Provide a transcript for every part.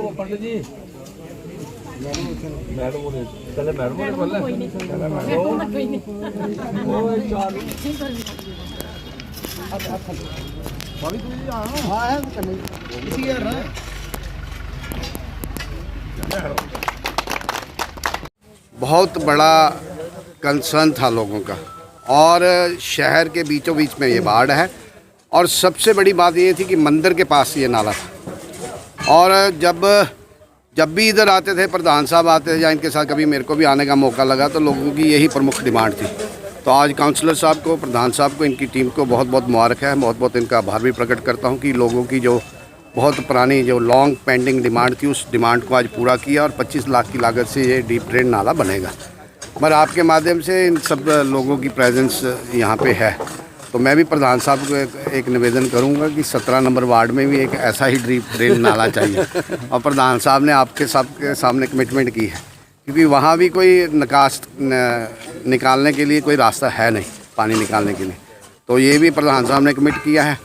पंडित जी madam पहले madam बहुत बड़ा कंसर्न था लोगों का और शहर के बीचों बीच में ये बाढ़ है। और सबसे बड़ी बात ये थी कि मंदिर के पास ये नाला था और जब भी इधर आते थे, प्रधान साहब आते थे या इनके साथ कभी मेरे को भी आने का मौका लगा, तो लोगों की यही प्रमुख डिमांड थी। तो आज काउंसलर साहब को, प्रधान साहब को, इनकी टीम को बहुत बहुत मुबारक है। बहुत बहुत इनका आभार भी प्रकट करता हूँ कि लोगों की जो बहुत पुरानी जो लॉन्ग पेंडिंग डिमांड थी, उस डिमांड को आज पूरा किया और 25 लाख की लागत से ये डीप ड्रेन नाला बनेगा। पर आपके माध्यम से इन सब लोगों की प्रेजेंस यहाँ पे है, तो मैं भी प्रधान साहब को एक निवेदन करूँगा कि 17 नंबर वार्ड में भी एक ऐसा ही डीप ड्रेन नाला चाहिए। और प्रधान साहब ने आपके सबके सामने कमिटमेंट की है, क्योंकि वहाँ भी कोई निकास निकालने के लिए कोई रास्ता है नहीं, पानी निकालने के लिए। तो ये भी प्रधान साहब ने कमिट किया है।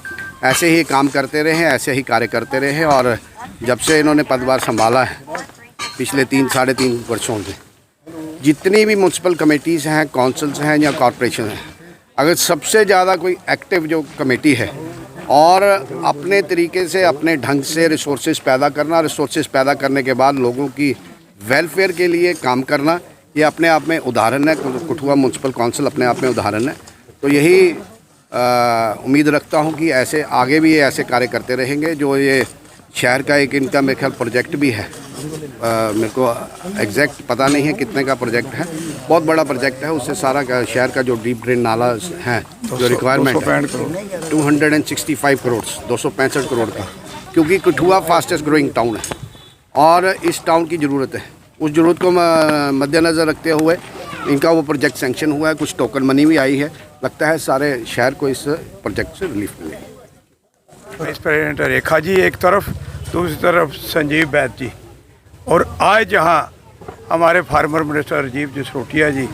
ऐसे ही काम करते रहे, ऐसे ही कार्य करते रहे। और जब से इन्होंने पदभार संभाला है, पिछले 3-3.5 वर्षों से, जितनी भी म्यूनसिपल कमेटीज़ हैं, काउंसिल्स हैं या कॉरपोरेशन हैं, अगर सबसे ज़्यादा कोई एक्टिव जो कमेटी है और अपने तरीके से, अपने ढंग से रिसोर्सेज पैदा करना, रिसोर्सेज पैदा करने के बाद लोगों की वेलफेयर के लिए काम करना, ये अपने आप में उदाहरण है। कठुआ म्यूनसिपल काउंसिल अपने आप में उदाहरण है। तो यही उम्मीद रखता हूँ कि ऐसे आगे भी ये ऐसे कार्य करते रहेंगे। जो ये शहर का एक इनका मेरे ख्याल प्रोजेक्ट भी है, मेरे को एग्जैक्ट पता नहीं है कितने का प्रोजेक्ट है, बहुत बड़ा प्रोजेक्ट है। उससे सारा शहर का जो डीप ड्रेन नाला है, जो रिक्वायरमेंट है 265 करोड़, 265 करोड़ का, क्योंकि कठुआ फास्टेस्ट ग्रोइंग टाउन है और इस टाउन की ज़रूरत है। उस ज़रूरत को मद्देनज़र रखते हुए इनका वो प्रोजेक्ट सैंक्शन हुआ है, कुछ टोकन मनी भी आई है। लगता है सारे शहर को इस प्रोजेक्ट से रिलीफ मिलेगी। वाइस प्रेसिडेंट रेखा जी एक तरफ, दूसरी तरफ संजीव बैद जी, और आज जहाँ हमारे फार्मर मिनिस्टर राजीव जसरोटिया जी,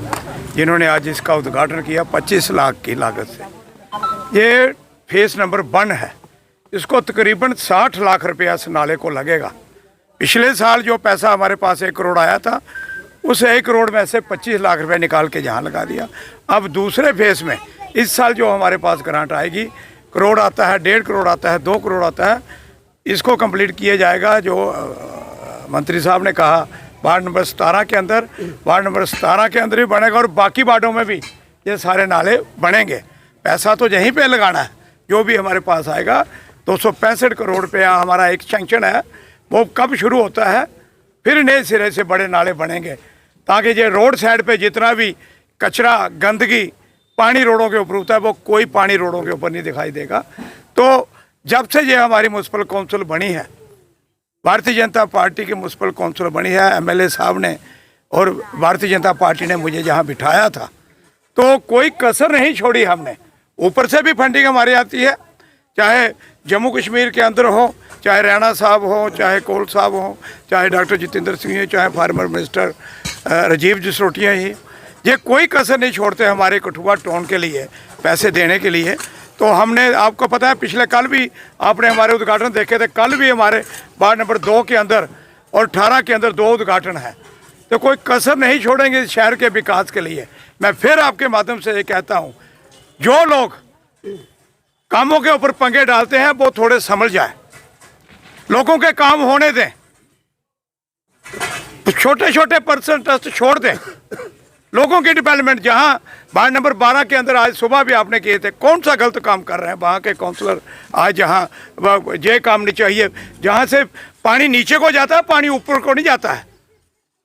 जिन्होंने आज इसका उद्घाटन किया 25 लाख की लागत से। ये फेस नंबर 1 है, इसको तकरीबन 60 लाख रुपया इस नाले को लगेगा। पिछले साल जो पैसा हमारे पास 1 करोड़ आया था, उस 1 करोड़ में से 25 लाख रुपये निकाल के जहाँ लगा दिया। अब दूसरे फेस में इस साल जो हमारे पास ग्रांट आएगी, करोड़ आता है, 1.5 करोड़ आता है, 2 करोड़ आता है, इसको कंप्लीट किया जाएगा। जो मंत्री साहब ने कहा वार्ड नंबर 17 के अंदर, वार्ड नंबर 17 के अंदर ही बनेगा और बाकी वार्डों में भी ये सारे नाले बनेंगे। पैसा तो यहीं पे लगाना है, जो भी हमारे पास आएगा। 265 करोड़ रुपया हमारा एक सैंक्शन है, वो कब शुरू होता है, फिर नए सिरे से बड़े नाले बनेंगे, ताकि ये रोड साइड पे जितना भी कचरा, गंदगी, पानी रोडों के ऊपर होता है, वो कोई पानी रोडों के ऊपर नहीं दिखाई देगा। तो जब से ये हमारी म्यूनसिपल काउंसिल बनी है, भारतीय जनता पार्टी की म्यूनसिपल काउंसिल बनी है, एमएलए साहब ने और भारतीय जनता पार्टी ने मुझे जहाँ बिठाया था, तो कोई कसर नहीं छोड़ी हमने। ऊपर से भी फंडिंग हमारी आती है, चाहे जम्मू कश्मीर के अंदर हो, चाहे रैना साहब हो, चाहे कोल साहब हो, चाहे डॉक्टर जितेंद्र सिंह, चाहे फार्मर मिनिस्टर राजीव जसरोटिया ही, ये कोई कसर नहीं छोड़ते हमारे कठुआ टाउन के लिए पैसे देने के लिए। तो हमने, आपको पता है, पिछले कल भी आपने हमारे उद्घाटन देखे थे, कल भी हमारे वार्ड नंबर 2 के अंदर और 18 के अंदर 2 उद्घाटन है। तो कोई कसर नहीं छोड़ेंगे शहर के विकास के लिए। मैं फिर आपके माध्यम से ये कहता हूँ, जो लोग कामों के ऊपर पंगे डालते हैं वो थोड़े समझ जाए, लोगों के काम होने दें, छोटे छोटे पर्सन ट्रस्ट छोड़ दें, लोगों की डेवलपमेंट। जहां वार्ड नंबर 12 के अंदर आज सुबह भी आपने किए थे, कौन सा गलत काम कर रहे हैं वहाँ के काउंसलर? आज जहाँ ये काम नहीं चाहिए, जहाँ से पानी नीचे को जाता है, पानी ऊपर को नहीं जाता है,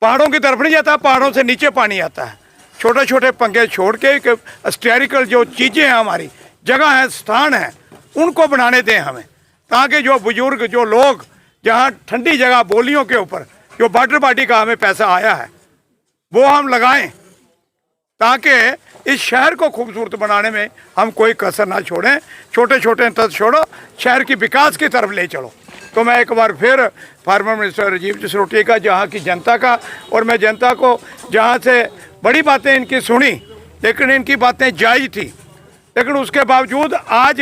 पहाड़ों की तरफ नहीं जाता, पहाड़ों से नीचे पानी आता है। छोटे छोटे पंगे छोड़ के हिस्टोरिकल जो चीज़ें हैं, हमारी जगह है, स्थान है, उनको बनाने दें हमें, ताकि जो बुजुर्ग, जो लोग जहाँ ठंडी जगह बोलियों के ऊपर जो वाटर बॉडी का हमें पैसा आया है, वो हम लगाएं ताकि इस शहर को खूबसूरत बनाने में हम कोई कसर ना छोड़ें। छोटे छोटे तत्व छोड़ो, शहर की विकास की तरफ ले चलो। तो मैं एक बार फिर फार्मर मिनिस्टर राजीव जसरोटिया का, जहाँ की जनता का, और मैं जनता को जहाँ से बड़ी बातें इनकी सुनी, लेकिन इनकी बातें जायज़ थी, लेकिन उसके बावजूद आज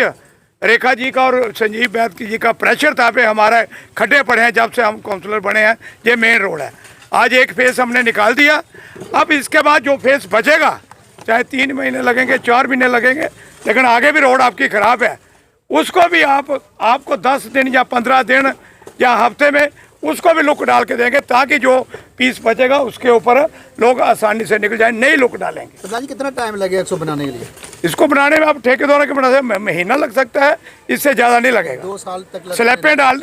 रेखा जी का और संजीव बैद जी का प्रेशर था पे हमारे खड्डे पड़े हैं। जब से हम काउंसलर बने हैं, ये मेन रोड है। आज एक फेस हमने निकाल दिया। अब इसके बाद जो फेस बचेगा, चाहे 3 महीने लगेंगे, 4 महीने लगेंगे, लेकिन आगे भी रोड आपकी ख़राब है, उसको भी आपको 10 दिन या 15 दिन या हफ्ते में उसको भी लुक डाल के देंगे, ताकि जो पीस बचेगा उसके ऊपर लोग आसानी से निकल जाए। नई लुक डालेंगे। प्रधान जी, कितना टाइम लगेगा इसको बनाने के लिए? इसको बनाने में आप ठेकेदारों के बनाने में महीना लग सकता है, इससे ज़्यादा नहीं लगेगा। 2 साल तक स्लैपें डाल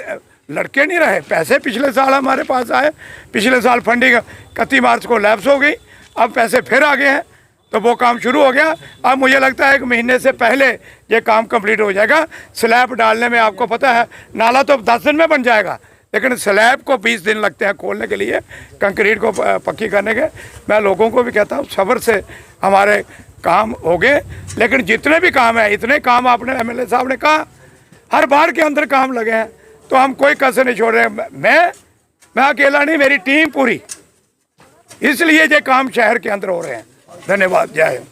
लड़के नहीं रहे। पैसे पिछले साल हमारे पास आए, पिछले साल फंडिंग 31 मार्च को लैप्स हो गई, अब पैसे फिर आ गए हैं, तो वो काम शुरू हो गया। अब मुझे लगता है 1 महीने से पहले ये काम कंप्लीट हो जाएगा। स्लैब डालने में आपको पता है, नाला तो 10 दिन में बन जाएगा, लेकिन स्लैब को 20 दिन लगते हैं खोलने के लिए, कंक्रीट को पक्की करने के। मैं लोगों को भी कहता हूँ सब्र से हमारे काम हो गए, लेकिन जितने भी काम है, इतने काम आपने MLA साहब ने कहा हर बार के अंदर काम लगे हैं, तो हम कोई कसर नहीं छोड़ रहे। मैं अकेला नहीं, मेरी टीम पूरी, इसलिए ये काम शहर के अंदर हो रहे हैं। धन्यवाद। जय हिंद।